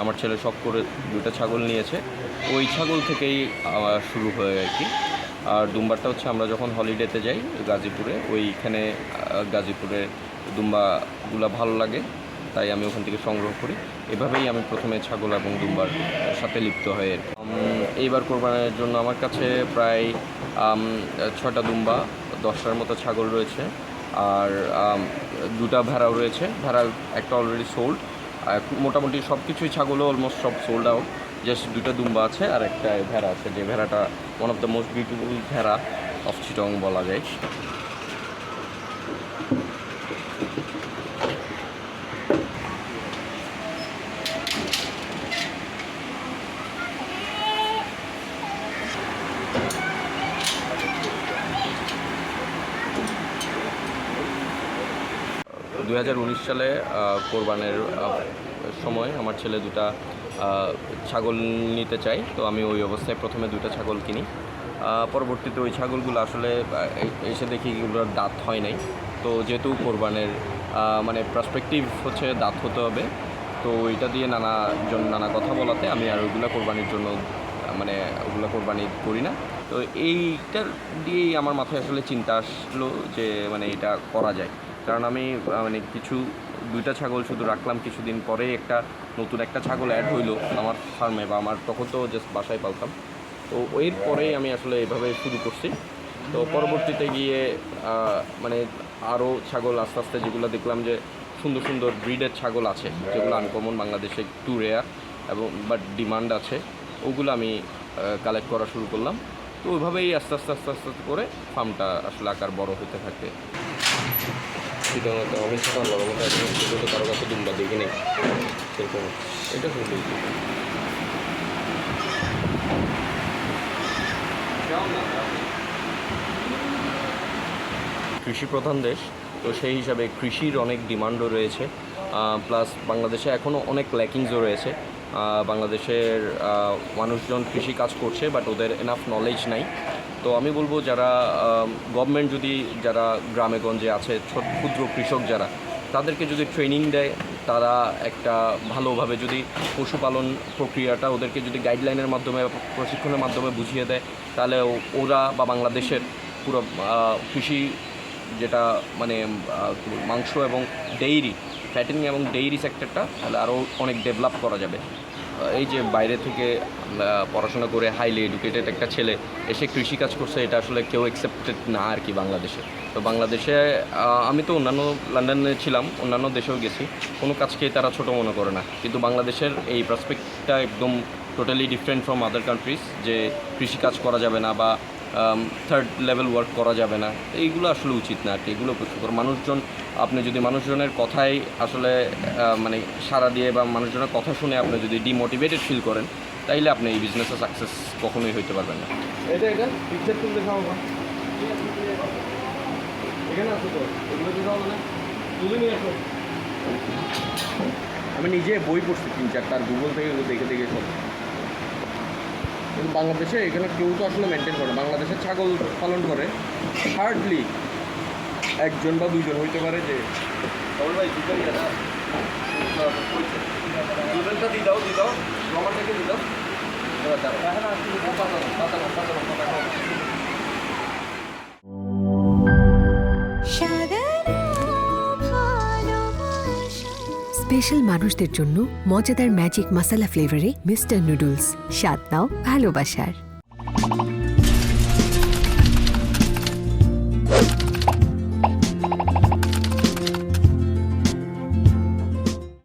আমার ছেলে শখ করে 2টা ছাগল নিয়েছে, ওই ছাগল থেকেই শুরু হয় আর কি। আর দুম্বারটা হচ্ছে আমরা যখন হলিডেতে যাই গাজীপুরে, ওইখানে গাজীপুরে দুম্বাগুলো ভালো লাগে, তাই আমি ওখান থেকে সংগ্রহ করি। এভাবেই আমি প্রথমে ছাগল এবং দুম্বার সাথে লিপ্ত হয়ে এইবার কোরবানির জন্য আমার কাছে প্রায় 6টা দুম্বা, 10টার মতো ছাগল রয়েছে, আর 2টা ভেড়াও রয়েছে। ভেড়া একটা অলরেডি সোল্ড, মোটামুটি সব কিছুই ছাগলও অলমোস্ট সব সোল্ড আউট। জাস্ট 2টা দুম্বা আছে আর একটা ভেড়া আছে, যে ভেড়াটা one of the most beautiful ভেড়া অফ চিটং বলা যায়। 2019 সালে কোরবানের সময় আমার ছেলে 2টা ছাগল নিতে চাই, তো আমি ওই অবস্থায় প্রথমে 2টা ছাগল কিনি। পরবর্তীতে ওই ছাগলগুলো আসলে এসে দেখি এগুলোর দাঁত হয় নাই। তো যেহেতু কোরবানের মানে পার্সপেক্টিভ হচ্ছে দাঁত হতে হবে, তো ওইটা দিয়ে নানা কথা বলাতে আমি আর ওইগুলো কোরবানির জন্য মানে ওগুলো কোরবানি করি না। তো এইটার দিয়েই আমার মাথায় আসলে চিন্তা আসলো যে মানে এটা করা যায়, কারণ আমি মানে 2টা ছাগল শুধু রাখলাম, কিছুদিন পরে নতুন একটা ছাগল অ্যাড হইলো আমার ফার্মে, বা আমার তখন তো জাস্ট বাসায় পালতাম। তো এর পরেই আমি আসলে এইভাবে শুরু করছি। তো পরবর্তীতে গিয়ে মানে আরও ছাগল আস্তে আস্তে যেগুলো দেখলাম যে সুন্দর সুন্দর ব্রিডের ছাগল আছে, যেগুলো আনকমন, বাংলাদেশে একটু রেয়ার এবং বাট ডিমান্ড আছে, ওগুলো আমি কালেক্ট করা শুরু করলাম। তো ওইভাবেই আস্তে আস্তে আস্তে আস্তে করে ফার্মটা আসলে আকার বড় হতে থাকে। সাধারণত আমি ছাড়া লড়ামতো একদম ছোটো কারো কাছে দুম্বা দেখি নেই সেরকম। এটা শুনতে কৃষি প্রধান দেশ, তো সেই হিসাবে কৃষির অনেক ডিমান্ডও রয়েছে, প্লাস বাংলাদেশে এখনও অনেক ল্যাকিংসও রয়েছে। বাংলাদেশের মানুষজন কৃষি কাজ করছে, বাট ওদের এনাফ নলেজ নাই। তো আমি বলবো যারা গভর্নমেন্ট যদি যারা গ্রামে গঞ্জে আছে ক্ষুদ্র কৃষক যারা, তাদেরকে যদি ট্রেনিং দেয়, তারা একটা ভালোভাবে যদি পশুপালন প্রক্রিয়াটা ওদেরকে যদি গাইডলাইনের মাধ্যমে প্রশিক্ষণের মাধ্যমে বুঝিয়ে দেয়, তাহলে ওরা বা বাংলাদেশের পুরো কৃষি যেটা মানে মাংস এবং ডেইরি ফ্যাটেনিং এবং ডেইরি সেক্টরটা তাহলে আরও অনেক ডেভেলপ করা যাবে। এই যে বাইরে থেকে পড়াশোনা করে হাইলি এডুকেটেড একটা ছেলে এসে কৃষিকাজ করছে, এটা আসলে কেউ অ্যাকসেপ্টেড না আর কি বাংলাদেশে। তো বাংলাদেশে আমি তো অন্যান্য লন্ডনে ছিলাম, অন্যান্য দেশেও গেছি, কোনো কাজকেই তারা ছোটো মনে করে না, কিন্তু বাংলাদেশের এই প্রসপেক্টটা একদম totally different from other countries, যে কৃষিকাজ করা যাবে না বা থার্ড লেভেল ওয়ার্ক করা যাবে না, এইগুলো আসলে উচিত না আর কি। এগুলো মানুষজন, আপনি যদি মানুষজনের কথাই আসলে মানে সাড়া দিয়ে বা মানুষজনের কথা শুনে আপনি যদি ডিমোটিভেটেড ফিল করেন, তাইলে আপনি এই বিজনেসে সাকসেস কখনোই হইতে পারবেন না। এটা পিকচার তুলতে খাওয়াবো এখানে আসো, তো এগুলো দিয়ে খাওয়াবো না, তুলে নিয়ে আসো। আমি নিজে বই পড়ছি 3-4টা, গুগল থেকে দেখে দেখে সব। কিন্তু বাংলাদেশে এখানে কেউ তো আসলে মেনটেন করে, বাংলাদেশে ছাগল পালন করে হার্ডলি 1জন বা 2জন হইতে পারে। যে ভাই দুজনটা দিয়ে দাও আমার থেকে দিয়ে দাও। স্পেশাল মানুষদের জন্য মজাদার ম্যাজিক মশলা ফ্লেভারে মিস্টার নুডলস, স্বাদ নাও ভালোবাসার।